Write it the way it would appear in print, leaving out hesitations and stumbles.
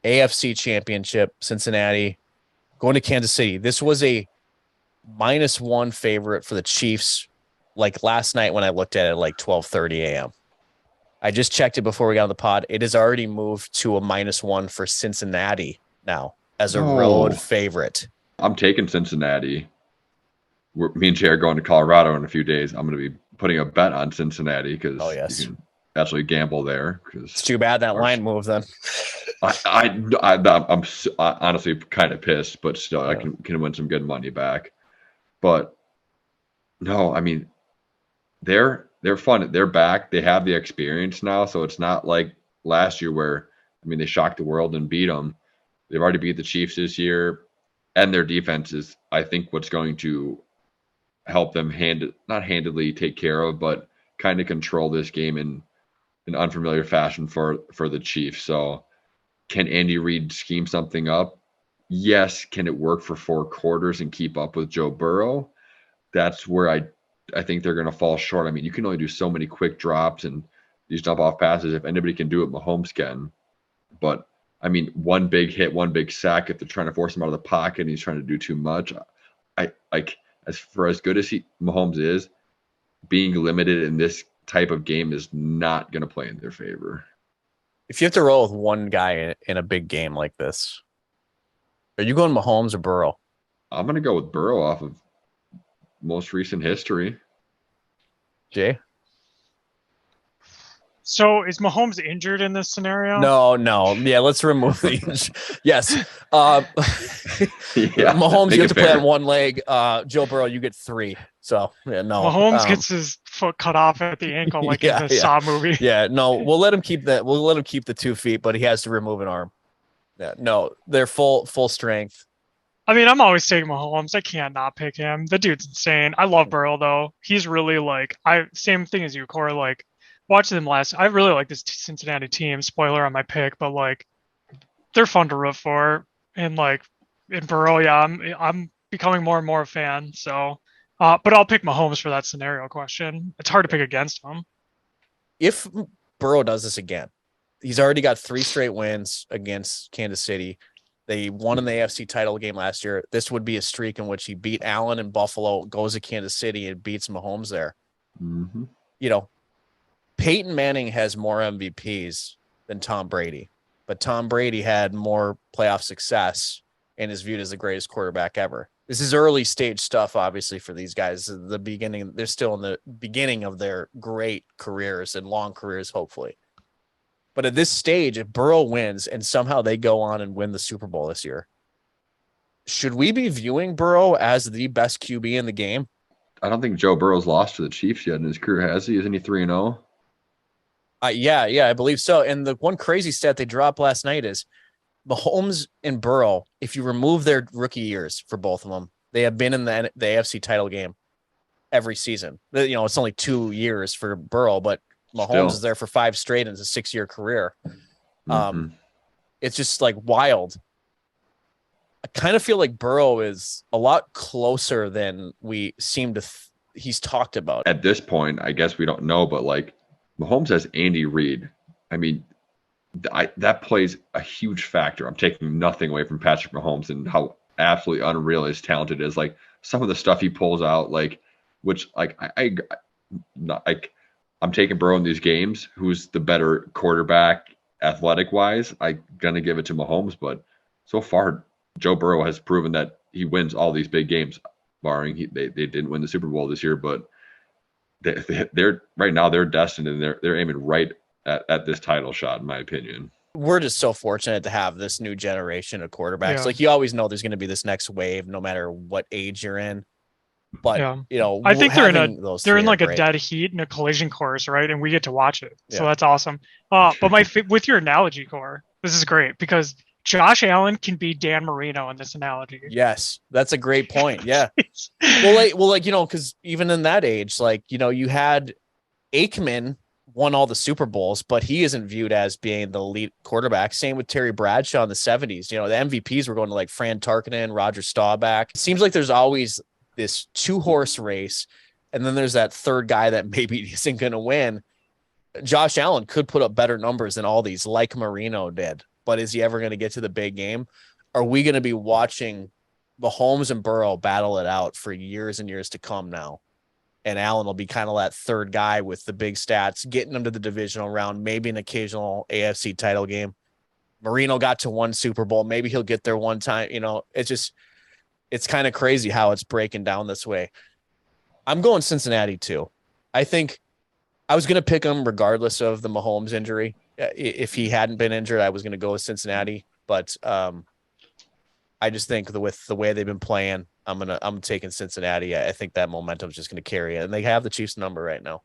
AFC Championship, Cincinnati, going to Kansas City. This was a -1 favorite for the Chiefs. Like last night when I looked at it, like 12:30 a.m. I just checked it before we got on the pod. It has already moved to a -1 for Cincinnati now as a road No, favorite. I'm taking Cincinnati. Me and Jay are going to Colorado in a few days. I'm going to be putting a bet on Cincinnati Oh, because you yes. can actually gamble there. It's Because too bad that line moved then. I'm honestly kind of pissed, but still, I Yeah. can win some good money back. But no, I mean they're fun. They're back. They have the experience now, so it's not like last year where I mean they shocked the world and beat them. They've already beat the Chiefs this year, and their defense is, I think, what's going to help them not handedly take care of, but kind of control this game in an unfamiliar fashion for the Chiefs. So can Andy Reid scheme something up? Yes. Can it work for 4 quarters and keep up with Joe Burrow? That's where I think they're going to fall short. I mean, you can only do so many quick drops and these dump off passes. If anybody can do it, Mahomes can. But I mean, one big hit, one big sack. If they're trying to force him out of the pocket and he's trying to do too much, I like as good as Mahomes is, being limited in this type of game is not going to play in their favor. If you have to roll with one guy in a big game like this, are you going Mahomes or Burrow? I'm going to go with Burrow off of most recent history. Jay? So is Mahomes injured in this scenario? No. Yeah, let's remove the yes. Yeah, Mahomes, you have to play fair. on one leg. Joe Burrow, you get 3. So yeah, no. Mahomes gets his foot cut off at the ankle like in the Saw movie. Yeah, no, we'll let him keep that. We'll let him keep the 2 feet, but he has to remove an arm. Yeah, no, they're full strength. I mean, I'm always taking Mahomes. I can't not pick him. The dude's insane. I love Burrow though. He's really like same thing as you, Corey. Like watching them last. I really like this Cincinnati team. Spoiler on my pick, but like they're fun to root for. And like in Burrow, yeah, I'm becoming more and more a fan. So, but I'll pick Mahomes for that scenario question. It's hard to pick against him. If Burrow does this again, he's already got 3 straight wins against Kansas City. They won in the AFC title game last year. This would be a streak in which he beat Allen in Buffalo, goes to Kansas City, and beats Mahomes there. Mm-hmm. You know, Peyton Manning has more MVPs than Tom Brady, but Tom Brady had more playoff success and is viewed as the greatest quarterback ever. This is early stage stuff, obviously, for these guys. The beginning, they're still in the beginning of their great careers and long careers, hopefully. But at this stage, if Burrow wins and somehow they go on and win the Super Bowl this year, should we be viewing Burrow as the best QB in the game? I don't think Joe Burrow's lost to the Chiefs yet in his career, has he? Isn't he 3-0? Yeah, I believe so. And the one crazy stat they dropped last night is Mahomes and Burrow, if you remove their rookie years for both of them, they have been in the AFC title game every season. You know, it's only 2 years for Burrow, but Mahomes is there for 5 straight and it's a 6-year career. It's just like wild. I kind of feel like Burrow is a lot closer than we seem to he's talked about. At this point, I guess we don't know, but like Mahomes has Andy Reid. I mean, that plays a huge factor. I'm taking nothing away from Patrick Mahomes and how absolutely unreal his talented is. Like some of the stuff he pulls out, like which like I'm taking Burrow in these games. Who's the better quarterback, athletic wise? I'm gonna give it to Mahomes, but so far, Joe Burrow has proven that he wins all these big games. Barring they didn't win the Super Bowl this year, but they're right now they're destined and they're aiming right at this title shot, in my opinion. We're just so fortunate to have this new generation of quarterbacks. Yeah. Like you always know there's going to be this next wave, no matter what age you're in. But you know, I think they're in like great. a dead heat in a collision course, right? And we get to watch it, so that's awesome. But with your analogy, Core, this is great because Josh Allen can be Dan Marino in this analogy. Yes, that's a great point. Yeah. well, you know, because even in that age, like you know, you had Aikman won all the Super Bowls, but he isn't viewed as being the elite quarterback. Same with Terry Bradshaw in the 70s. You know, the MVPs were going to like Fran Tarkenton, Roger Staubach. It seems like there's always this 2-horse race, and then there's that third guy that maybe isn't going to win. Josh Allen could put up better numbers than all these, like Marino did, but is he ever going to get to the big game? Are we going to be watching Mahomes and Burrow battle it out for years and years to come now? And Allen will be kind of that third guy with the big stats, getting them to the divisional round, maybe an occasional AFC title game. Marino got to one Super Bowl. Maybe he'll get there one time. It's kind of crazy how it's breaking down this way. I'm going Cincinnati too. I think I was going to pick him regardless of the Mahomes injury. If he hadn't been injured, I was going to go with Cincinnati, but I just think with the way they've been playing, I'm taking Cincinnati. I think that momentum is just going to carry it, and they have the Chiefs number right now.